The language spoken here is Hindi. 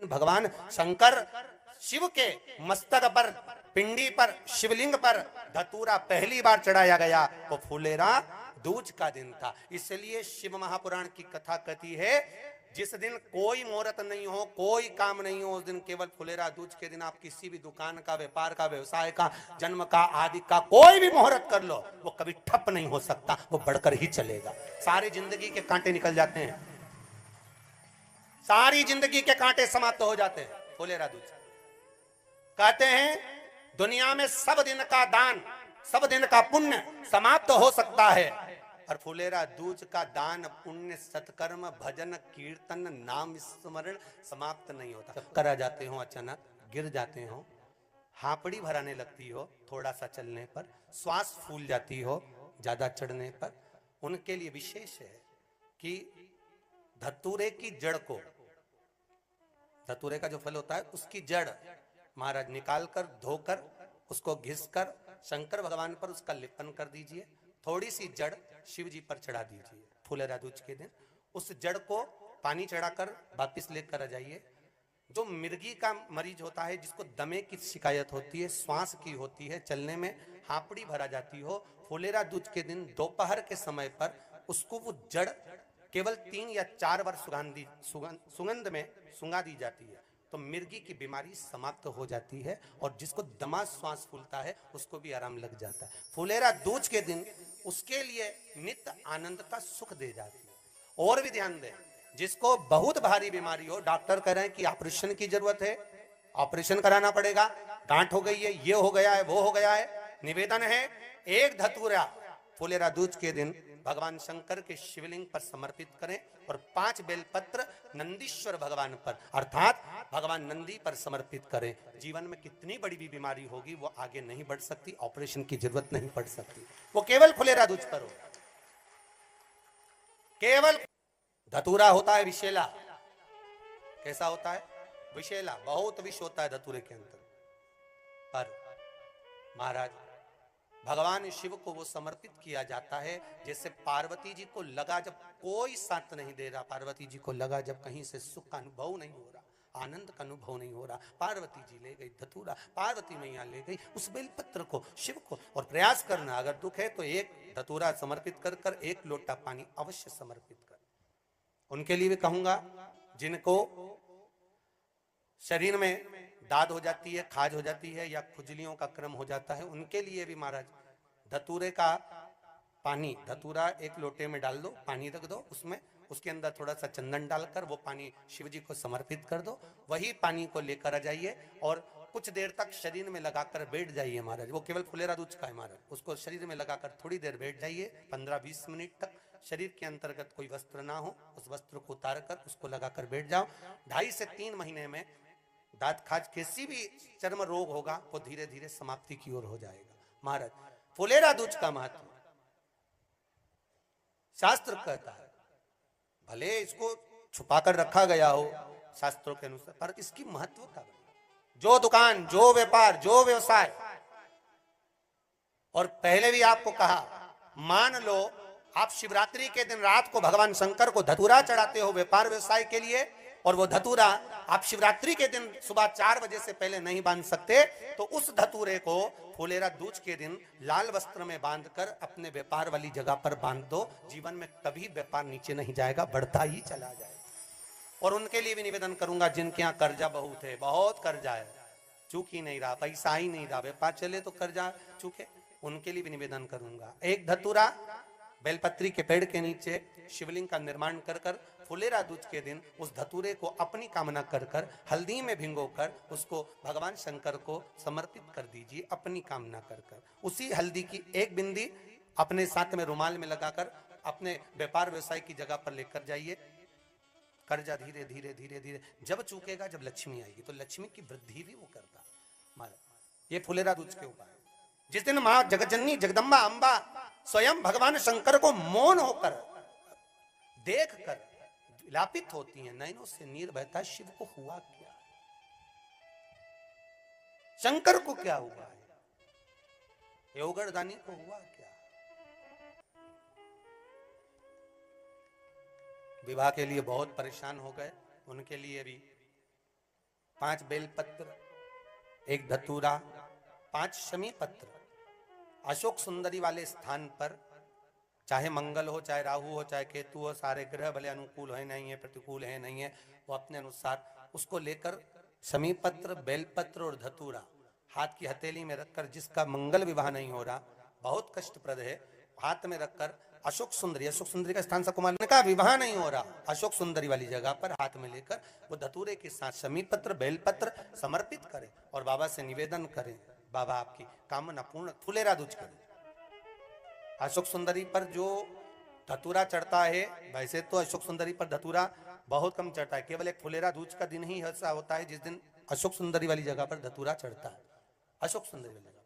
भगवान शंकर शिव के मस्तक पर, पिंडी पर, शिवलिंग पर धतूरा पहली बार चढ़ाया गया, वो फुलेरा दूज का दिन था। इसलिए शिव महापुराण की कथा कहती है जिस दिन कोई मुहूर्त नहीं हो, कोई काम नहीं हो, उस दिन केवल फुलेरा दूज के दिन आप किसी भी दुकान का, व्यापार का, व्यवसाय का, जन्म का, आदि का कोई भी मुहूर्त कर लो, वो कभी ठप नहीं हो सकता, वो बढ़कर ही चलेगा। सारी जिंदगी के कांटे निकल जाते हैं, सारी जिंदगी के कांटे समाप्त हो जाते हैं फुलेरा दूज। कहते हैं दुनिया में सब दिन का दान, सब दिन का पुण्य समाप्त हो सकता है, और फुलेरा दूज का दान, पुण्य, सत्कर्म, भजन, कीर्तन, नाम स्मरण समाप्त नहीं होता। चक्कर आ जाते हो, अचानक गिर जाते हो, हापड़ी भराने लगती हो थोड़ा सा चलने पर, श्वास फूल जाती हो ज्यादा चढ़ने पर, उनके लिए विशेष है कि धतूरे की जड़ को, धतूरे का जो फल होता है उसकी जड़ महाराज निकाल कर, धोकर, उसको घिसकर शंकर भगवान पर उसका लेपन कर दीजिए, थोड़ी सी जड़ शिव जी पर चढ़ा दीजिए फुलेरा दूज के दिन। उस जड़ को पानी चढ़ाकर वापिस लेकर आ जाइए। जो मिर्गी का मरीज होता है, जिसको दमे की शिकायत होती है, श्वास की होती है, चलने में हापड़ी भरा जाती हो, फुलेरा दूज के दिन दोपहर के समय पर उसको वो जड़ केवल 3 या 4 बार सुगंध में सुंगा दी जाती है, तो मिर्गी की बीमारी समाप्त हो जाती है, और जिसको दमा श्वास फूलता है उसको भी आराम लग जाता है। फुलेरा दूज के दिन उसके लिए नित्य आनंद का सुख दे जाती है। और भी ध्यान दें, जिसको बहुत भारी बीमारी हो, डॉक्टर कह रहे हैं कि ऑपरेशन की जरूरत है, ऑपरेशन कराना पड़ेगा, गांठ हो गई है, ये हो गया है, वो हो गया है, निवेदन है एक धतूरा फुलेरा दूज के दिन भगवान शंकर के शिवलिंग पर समर्पित करें, और 5 बेलपत्र नंदीश्वर भगवान पर अर्थात भगवान नंदी पर समर्पित करें। जीवन में कितनी बड़ी भी बीमारी होगी वो आगे नहीं बढ़ सकती, ऑपरेशन की जरूरत नहीं पड़ सकती, वो केवल फुलेरा दूज पर हो। केवल धतूरा होता है विषैला, कैसा होता है? विषैला, बहुत विष होता है धतूरे के अंदर, पर महाराज भगवान शिव को वो समर्पित किया जाता है। जैसे पार्वती जी को लगा, जब कोई साथ नहीं दे रहा, पार्वती जी को लगा जब कहीं से सुख का अनुभव नहीं हो रहा, आनंद का अनुभव नहीं हो रहा, पार्वती जी ले गई धतूरा, पार्वती मैया ले गई उस बेलपत्र को शिव को। और प्रयास करना, अगर दुख है तो एक धतूरा समर्पित कर कर 1 लोटा पानी अवश्य समर्पित कर। उनके लिए भी कहूंगा जिनको शरीर में दाद हो जाती है, खाज हो जाती है, या खुजलियों का क्रम हो जाता है, उनके लिए भी महाराज धतूरे का पानी, धतूरा 1 लोटे में डाल दो, पानी रख दो उसमें, उसके अंदर थोड़ा सा चंदन डालकर वो पानी शिव जी को समर्पित कर दो। वही पानी को लेकर आ जाइए और कुछ देर तक शरीर में लगाकर बैठ जाइए महाराज। वो केवल फुलेरा दूज का है महाराज, उसको शरीर में लगाकर थोड़ी देर बैठ जाइए, 15-20 मिनट तक। शरीर के अंतर्गत कोई वस्त्र ना हो, उस वस्त्र को उतार कर उसको लगाकर बैठ जाओ। 2.5 से 3 महीने में दांत खाज, किसी भी चर्म रोग होगा, वो धीरे धीरे समाप्ति की ओर हो जाएगा। महाराज फुलेरा दूज का महत्व शास्त्र कहता है, भले इसको छुपाकर रखा गया हो शास्त्रों के अनुसार, पर इसकी महत्व का, जो दुकान, जो व्यापार, जो व्यवसाय, और पहले भी आपको कहा, मान लो आप शिवरात्रि के दिन रात को भगवान शंकर को धतूरा चढ़ाते हो व्यापार व्यवसाय के लिए, और वो धतूरा आप शिवरात्रि के दिन सुबह 4 बजे से पहले नहीं बांध सकते, तो उस धतूरे को फुलेरा दूज के दिन लाल वस्त्र में बांधकर अपने व्यापार वाली जगह पर बांध दो। जीवन में कभी व्यापार नीचे नहीं जाएगा, बढ़ता ही चला जाएगा। और उनके लिए भी निवेदन करूंगा जिनके यहाँ कर्जा बहुत है, बहुत कर्जा है, चूक ही नहीं रहा, पैसा ही नहीं रहा, व्यापार चले तो कर्जा चूके, उनके लिए भी निवेदन करूंगा, एक धतूरा बेलपत्री के पेड़ के नीचे शिवलिंग का निर्माण कर कर फुलेरा दूज के दिन उस धतूरे को अपनी कामना कर कर हल्दी में भिंगोकर उसको भगवान शंकर को समर्पित कर दीजिए, अपनी कामना कर कर। उसी हल्दी की 1 बिंदी अपने साथ में रुमाल में लगाकर अपने व्यापार व्यवसाय की जगह पर लेकर जाइए। कर्जा धीरे धीरे धीरे धीरे जब चूकेगा, जब लक्ष्मी आएगी, तो लक्ष्मी की वृद्धि भी वो करता है। ये फुलेरा दूज के उपाय। जिस दिन मां जगजननी जगदम्बा अंबा स्वयं भगवान शंकर को मौन होकर देख कर विलापित होती हैं, नयनों से नीर बहता, शिव को हुआ क्या, शंकर को क्या हुआ है, योगरदानी को हुआ क्या। विवाह के लिए बहुत परेशान हो गए, उनके लिए भी 5 बेलपत्र, 1 धतूरा, 5 शमी पत्र अशोक सुंदरी वाले स्थान पर, चाहे मंगल हो, चाहे राहु हो, चाहे केतु हो, सारे ग्रह भले अनुकूल है नहीं है, प्रतिकूल है नहीं है, वो अपने अनुसार उसको लेकर शमी पत्र, बेलपत्र और धतूरा हाथ की हथेली में रखकर, जिसका मंगल विवाह नहीं हो रहा, बहुत कष्टप्रद है, हाथ में रखकर अशोक सुंदरी का स्थान कुमार का विवाह नहीं हो रहा, अशोक सुंदरी वाली जगह पर हाथ में लेकर वो धतूरे के साथ शमी पत्र, बेलपत्र समर्पित करें और बाबा से निवेदन करें, बाबा आपकी कामना पूर्ण, फुलेरा दूज करें। अशोक सुंदरी पर जो धतूरा चढ़ता है, वैसे तो अशोक सुंदरी पर धतूरा बहुत कम चढ़ता है, केवल एक फुलेरा दूज का दिन ही ऐसा होता है जिस दिन अशोक सुंदरी वाली जगह पर धतूरा चढ़ता है, अशोक सुंदरी वाली